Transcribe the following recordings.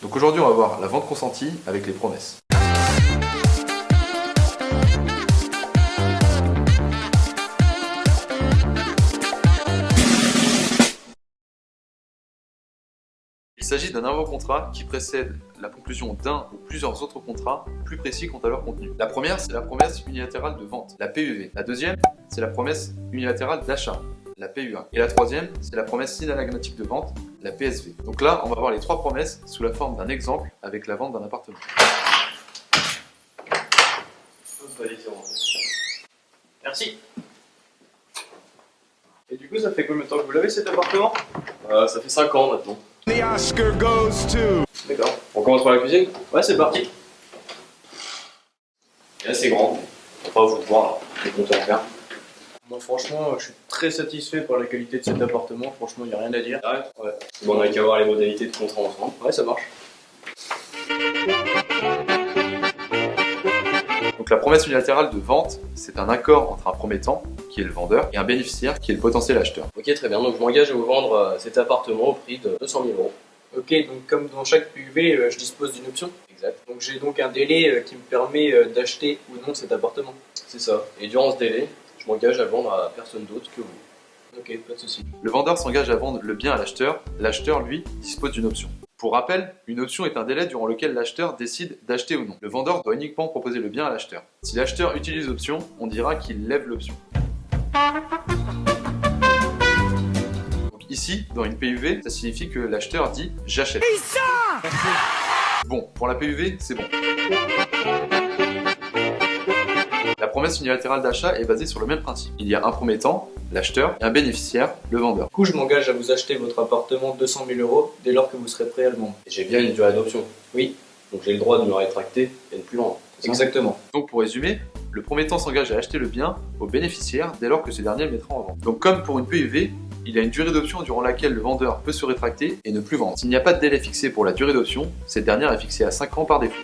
Donc aujourd'hui, on va voir la vente consentie avec les promesses. Il s'agit d'un avant-contrat qui précède la conclusion d'un ou plusieurs autres contrats plus précis quant à leur contenu. La première, c'est la promesse unilatérale de vente, la PUV. La deuxième, c'est la promesse unilatérale d'achat, la PUA. Et la troisième, c'est la promesse synalagmatique de vente, la PSV. Donc là, on va voir les trois promesses sous la forme d'un exemple avec la vente d'un appartement. Merci. Et du coup, ça fait combien de temps que vous l'avez cet appartement? Ça fait 5 ans maintenant. The Oscar goes to... D'accord. On commence par la cuisine? Ouais, c'est parti. Et là c'est grand. Enfin, vous voir, les comptes à faire. Moi, franchement, je suis très satisfait par la qualité de cet appartement. Franchement, il n'y a rien à dire. Ouais. Bon, on n'a qu'à voir les modalités de contrat ensemble. Ouais, ça marche. Donc la promesse unilatérale de vente, c'est un accord entre un promettant, qui est le vendeur, et un bénéficiaire, qui est le potentiel acheteur. Ok, très bien. Donc je m'engage à vous vendre cet appartement au prix de 200 000 euros. Ok, donc comme dans chaque PUV, je dispose d'une option. Exact. Donc j'ai donc un délai qui me permet d'acheter ou non cet appartement. C'est ça. Et durant ce délai, je m'engage à le vendre à personne d'autre que vous. Ok, pas de souci. Le vendeur s'engage à vendre le bien à l'acheteur, l'acheteur, lui, dispose d'une option. Pour rappel, une option est un délai durant lequel l'acheteur décide d'acheter ou non. Le vendeur doit uniquement proposer le bien à l'acheteur. Si l'acheteur utilise l'option, on dira qu'il lève l'option. Donc ici, dans une PUV, ça signifie que l'acheteur dit « j'achète ». Bon, pour la PUV, c'est bon. La promesse unilatérale d'achat est basée sur le même principe. Il y a un promettant, l'acheteur, et un bénéficiaire, le vendeur. Du coup, je m'engage à vous acheter votre appartement 200 000 euros dès lors que vous serez prêt à le vendre. Et j'ai bien une durée d'option. Oui. Donc j'ai le droit de me rétracter et de ne plus vendre. C'est ça? Exactement. Donc pour résumer, le promettant s'engage à acheter le bien au bénéficiaire dès lors que ce dernier le mettra en vente. Donc comme pour une PUV, il y a une durée d'option durant laquelle le vendeur peut se rétracter et ne plus vendre. S'il n'y a pas de délai fixé pour la durée d'option, cette dernière est fixée à 5 ans par défaut.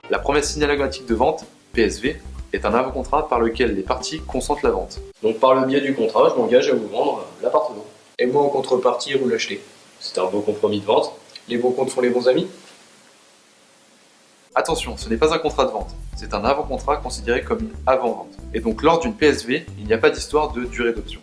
La promesse synalagmatique de vente, PSV, est un avant-contrat par lequel les parties consentent la vente. Donc par le biais du contrat, je m'engage à vous vendre l'appartement. Et moi, en contrepartie, vous l'achetez. C'est un beau compromis de vente. Les bons comptes font les bons amis. Attention, ce n'est pas un contrat de vente, c'est un avant-contrat considéré comme une avant-vente. Et donc lors d'une PSV, il n'y a pas d'histoire de durée d'option.